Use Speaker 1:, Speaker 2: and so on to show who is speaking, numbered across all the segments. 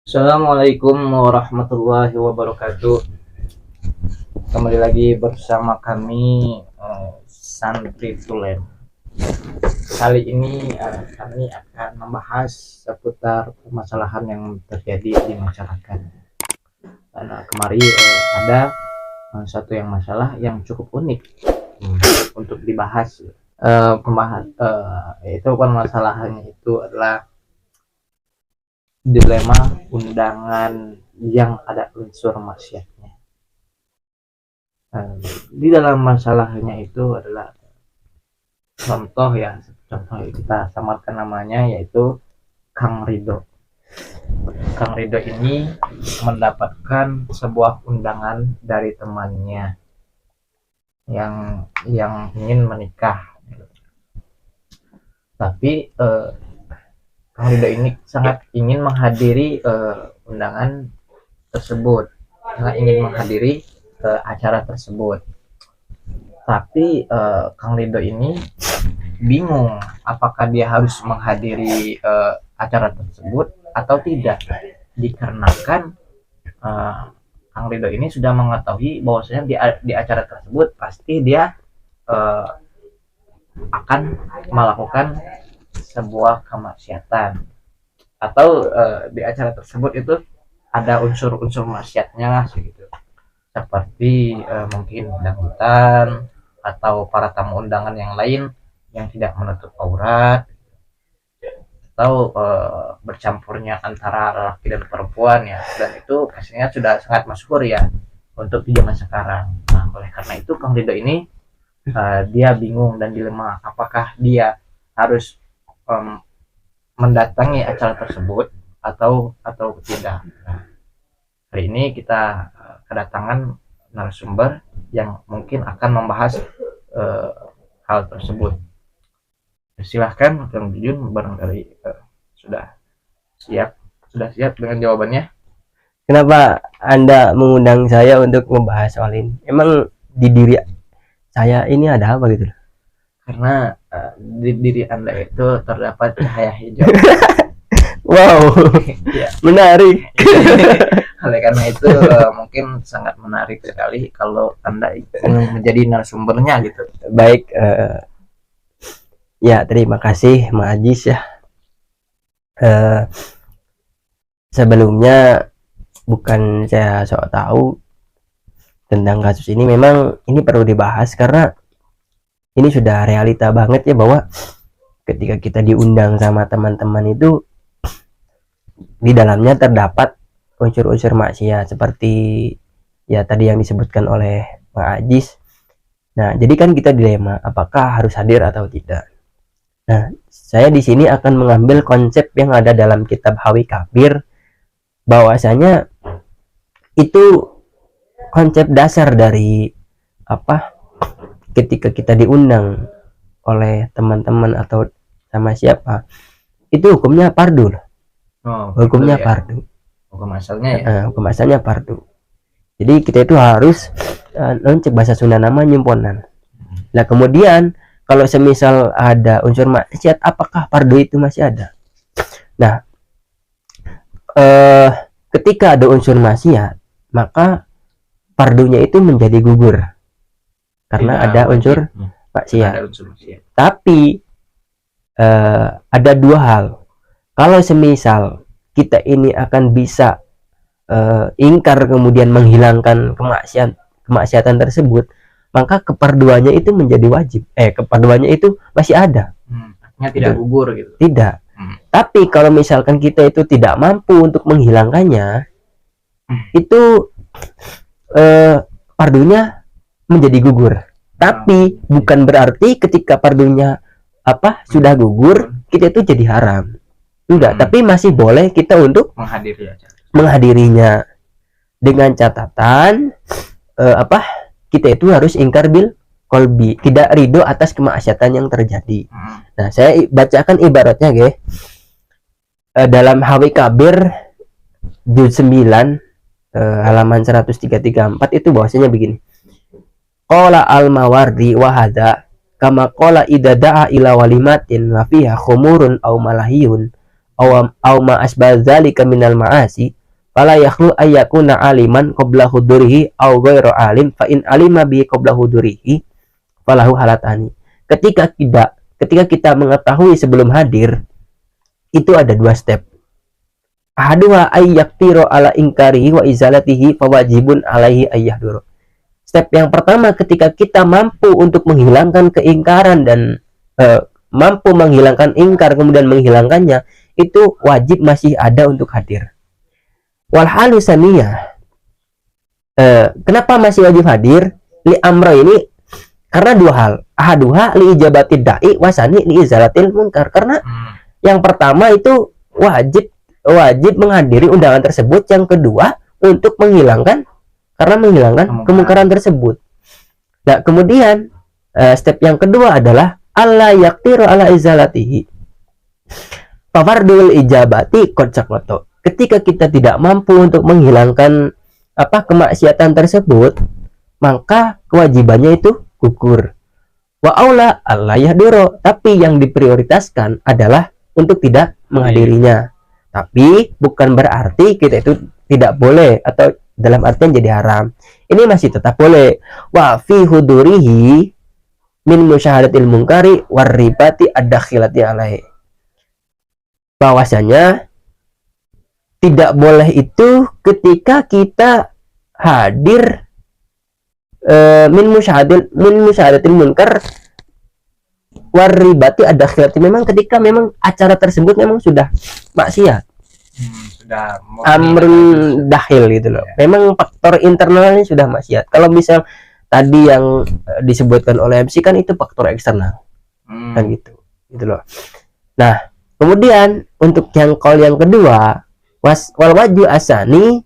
Speaker 1: Assalamualaikum warahmatullahi wabarakatuh. Kembali lagi bersama kami Santri Tulen. Kali ini kami akan membahas seputar permasalahan yang terjadi di masyarakat. Karena kemarin ada satu yang masalah yang cukup unik untuk dibahas. Yaitu permasalahannya itu adalah dilema undangan yang ada unsur maksiatnya. Di dalam masalahnya itu adalah contoh kita samarkan namanya yaitu Kang Ridho. Kang Ridho ini mendapatkan sebuah undangan dari temannya yang ingin menikah. Tapi Kang Ridho ini sangat ingin menghadiri undangan tersebut, sangat ingin menghadiri acara tersebut. Tapi Kang Ridho ini bingung apakah dia harus menghadiri acara tersebut atau tidak, dikarenakan Kang Ridho ini sudah mengetahui bahwasanya di acara tersebut pasti dia akan melakukan sebuah kemaksiatan, atau di acara tersebut itu ada unsur-unsur maksiatnya gitu, seperti mungkin dangdutan atau para tamu undangan yang lain yang tidak menutup aurat, atau bercampurnya antara laki dan perempuan ya, dan itu pastinya sudah sangat masyhur ya untuk di zaman sekarang. Nah, oleh karena itu Kang Ridho ini dia bingung dan dilema apakah dia harus mendatangi acara tersebut atau tidak. Nah, hari ini kita kedatangan narasumber yang mungkin akan membahas hal tersebut. Silahkan Kang Jun, barangkali sudah siap dengan jawabannya.
Speaker 2: Kenapa Anda mengundang saya untuk membahas soal ini? Emang di diri saya ini ada apa gitu?
Speaker 1: Karena di diri Anda itu terdapat cahaya hijau.
Speaker 2: Wow,
Speaker 1: Ya.
Speaker 2: menarik.
Speaker 1: Oleh karena itu mungkin sangat menarik sekali kalau Anda ingin menjadi narasumbernya gitu.
Speaker 2: Baik, ya terima kasih Mas Ajis ya. Sebelumnya bukan saya sok tahu tentang kasus ini, memang ini perlu dibahas karena ini sudah realita banget ya, bahwa ketika kita diundang sama teman-teman itu di dalamnya terdapat unsur-unsur maksiat seperti ya tadi yang disebutkan oleh Pak Ajis. Nah, jadi kan kita dilema apakah harus hadir atau tidak. Nah, saya di sini akan mengambil konsep yang ada dalam kitab Hawi Kabir, bahwasanya itu konsep dasar dari apa, ketika kita diundang oleh teman-teman atau sama siapa, itu hukumnya fardu. Hukumnya fardu.
Speaker 1: Hukum asalnya ya.
Speaker 2: Hukum asalnya fardu. Jadi kita itu harus cek bahasa Sunda nama nyimponan. Nah, kemudian kalau semisal ada unsur maksiat, apakah fardu itu masih ada? Nah, ketika ada unsur maksiat, maka fardunya itu menjadi gugur karena ada unsur maksiat. Tapi ada dua hal. Kalau semisal kita ini akan bisa ingkar kemudian menghilangkan kemaksiatan tersebut, maka kefarduannya itu menjadi wajib. Kefarduannya itu masih ada.
Speaker 1: Tidak gugur gitu.
Speaker 2: Tidak. Tapi kalau misalkan kita itu tidak mampu untuk menghilangkannya, itu fardunya menjadi gugur. Tapi bukan berarti ketika fardunya sudah gugur, kita itu jadi haram. Enggak, tapi masih boleh kita untuk menghadirinya dengan catatan kita itu harus ingkar bil kolbi, tidak ridho atas kemaksiatan yang terjadi. Nah, saya bacakan ibaratnya dalam Hawi Kabir juz 9 halaman 1334 itu bahwasanya begini. Qala al-Mawardi wa hadza kama qala idza da'a ila walimatin wa fiha khumurun aw malahiyun aw ma asbadzalika minal ma'asi fala yakhlu ayyakuna aliman qabla hudurihi aw ghairu alim fa in alima bi qabla hudurihi falahu halatani. Ketika kita mengetahui sebelum hadir, itu ada dua step. Ahaduha ayyaktiro ala ingkarihi wa izalatihi fawajibun alaihi ayyahduru. Step yang pertama, ketika kita mampu untuk menghilangkan keingkaran dan mampu menghilangkan ingkar kemudian menghilangkannya, itu wajib masih ada untuk hadir. Wal halu saniyah, kenapa masih wajib hadir? Li amro ini karena dua hal. Ahaduha li ijabatid da'i wasani li izalatil munkar. Karena yang pertama itu wajib menghadiri undangan tersebut, yang kedua untuk menghilangkan kemungkaran tersebut. Nah, kemudian step yang kedua adalah alla yaktiru ala izalatihi fardul ijabati qad. Ketika kita tidak mampu untuk menghilangkan kemaksiatan tersebut, maka kewajibannya itu gugur. Wa aula alla yahduru, tapi yang diprioritaskan adalah untuk tidak menghadirinya. Tapi bukan berarti kita itu tidak boleh atau dalam artian jadi haram. Ini masih tetap boleh. Wa fi hudurihi min musyahadatil munkari warribati ad-dakhilati alaihi. Bahwasanya tidak boleh itu ketika kita hadir min musyahadatil munkar warribati ad-dakhilati, memang ketika memang acara tersebut memang sudah maksiat, sudah amrun dahil gitu loh. Memang faktor internalnya sudah maksiat. Kalau misal tadi yang disebutkan oleh MC kan itu faktor eksternal, kan gitu loh. Nah, kemudian untuk yang call yang kedua, wal waju asani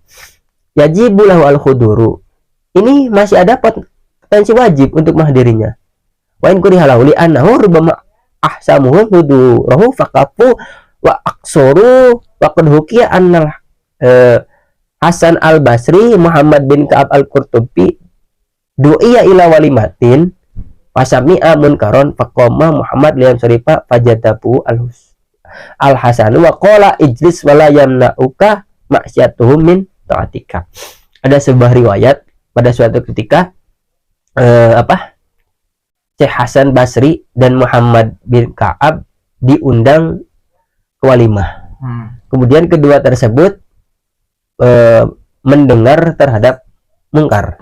Speaker 2: yajibulahu al khuduru, ini masih ada potensi wajib untuk menghadirinya. Wa in kurihalahu li annahu rubama ahsamuhu hudurahu faqafu wa aqsuru wa qad hukiya annal Hasan al-Basri Muhammad bin Ka'ab al-Qurtubi du'iya ila walimatin wasami'a munkaron faqama Muhammad liyam syarifa fajadabu al-Hasan wa qala ijlis wala yamna'uka maksiatuhum min ta'atika. Ada sebuah riwayat pada suatu ketika Syekh Hasan Basri dan Muhammad bin Ka'ab diundang ke walimah. Kemudian kedua tersebut mendengar terhadap mungkar.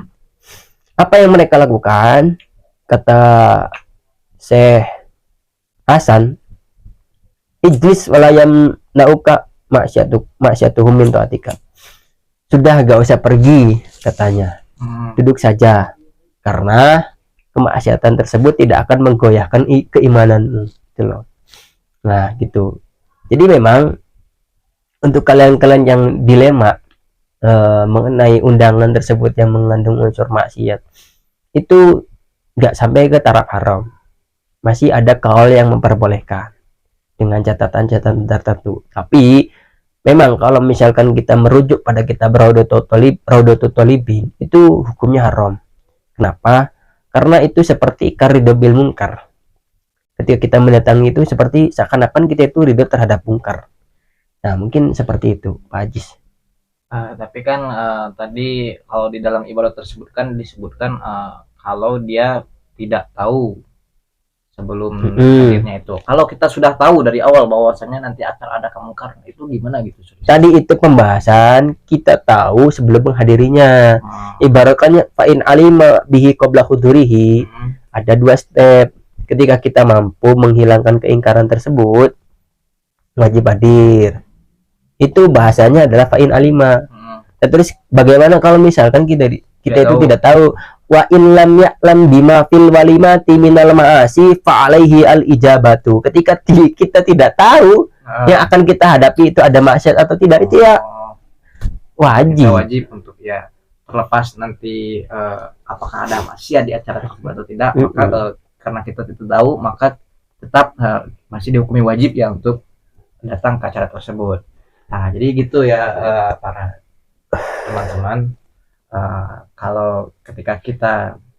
Speaker 2: Apa yang mereka lakukan? Kata Syekh Hasan, ijlis walayam nauka maksiatuhum min ta'atika. Sudah gak usah pergi, katanya. Duduk saja, karena kemaksiatan tersebut tidak akan menggoyahkan keimananmu, gitu loh. Nah, gitu. Jadi memang untuk kalian-kalian yang dilema mengenai undangan tersebut yang mengandung unsur maksiat, itu nggak sampai ke taraf haram, masih ada kaul yang memperbolehkan dengan catatan-catatan tertentu. Tapi memang kalau misalkan kita merujuk pada kitab Raudatul Thalibin, itu hukumnya haram. Kenapa? Karena itu seperti ridho bil munkar. Ketika kita mendatangi itu seperti seakan-akan kita itu ridho terhadap munkar. Nah, mungkin seperti itu, Pak Ajis.
Speaker 1: Tapi kan tadi kalau di dalam ibarat tersebut kan disebutkan kalau dia tidak tahu sebelum akhirnya itu. Kalau kita sudah tahu dari awal bahwasannya nanti akan ada kemungkaran, itu gimana gitu?
Speaker 2: Tadi itu pembahasan kita tahu sebelum menghadirinya. Ibaratnya fa'in alima bihi qabla hudurihi, ada dua step. Ketika kita mampu menghilangkan keingkaran tersebut, wajib hadir. Itu bahasanya adalah fa'in alima. Nah, terus bagaimana kalau misalkan kita itu tidak tahu? Wa in lam ya'lam bima fil walimati minal ma'asi fa alaihi al ijabatu. Ketika kita tidak tahu yang akan kita hadapi itu ada maksiat atau tidak, itu ya wajib
Speaker 1: untuk ya, terlepas nanti apakah ada maksiat di acara tersebut atau tidak, maka karena kita tidak tahu, maka tetap masih dihukumi wajib ya untuk datang ke acara tersebut. Nah, jadi gitu ya para teman-teman, kalau ketika kita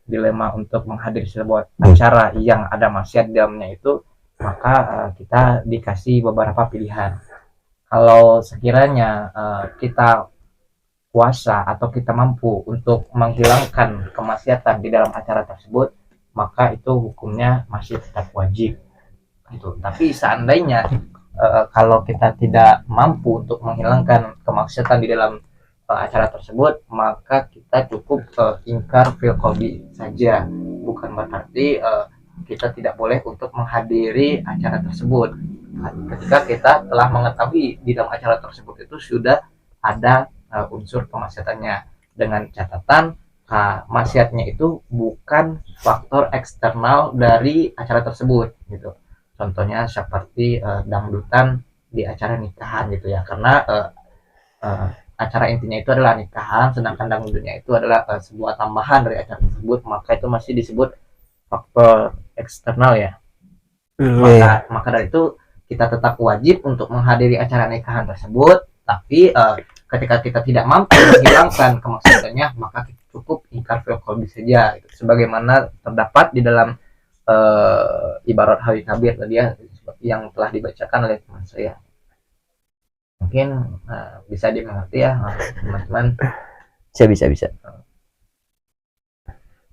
Speaker 1: dilema untuk menghadiri sebuah acara yang ada maksiat di dalamnya itu, maka kita dikasih beberapa pilihan. kalau sekiranya kita kuasa atau kita mampu untuk menghilangkan kemaksiatan di dalam acara tersebut, maka itu hukumnya masih tetap wajib gitu. Tapi seandainya kalau kita tidak mampu untuk menghilangkan kemaksiatan di dalam acara tersebut, maka kita cukup ingkar fil qalbi saja, bukan berarti kita tidak boleh untuk menghadiri acara tersebut ketika kita telah mengetahui di dalam acara tersebut itu sudah ada unsur kemaksiatannya, dengan catatan maksiatnya itu bukan faktor eksternal dari acara tersebut gitu. Contohnya seperti dangdutan di acara nikahan gitu ya, karena acara intinya itu adalah nikahan, sedangkan dangdutnya itu adalah sebuah tambahan dari acara tersebut, maka itu masih disebut faktor eksternal ya. Maka dari itu kita tetap wajib untuk menghadiri acara nikahan tersebut, tapi ketika kita tidak mampu menghilangkan kemaksiatannya, maka kita cukup ingkar fil qalbi saja gitu. Sebagaimana terdapat di dalam ibarat hari kabir tadi ya, yang telah dibacakan oleh teman saya. Mungkin bisa dimengerti ya teman-teman.
Speaker 2: Bisa.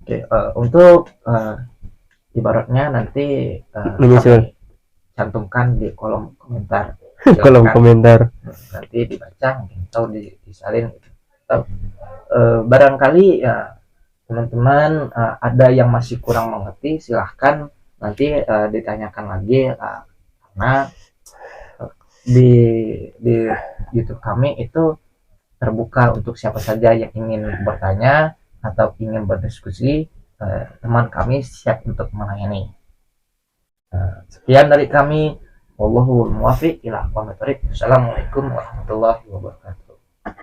Speaker 1: Oke, untuk ibaratnya nanti
Speaker 2: Menyusul.
Speaker 1: cantumkan di kolom komentar.
Speaker 2: Kolom komentar
Speaker 1: Nanti dibaca mungkin atau disalin gitu. Barangkali ya teman-teman ada yang masih kurang mengerti, silahkan nanti ditanyakan lagi karena di YouTube kami itu terbuka untuk siapa saja yang ingin bertanya atau ingin berdiskusi. Teman kami siap untuk melayani. Sekian dari kami. Wallahul muwaffiq ila aqwamit thoriq. Assalamualaikum warahmatullahi wabarakatuh.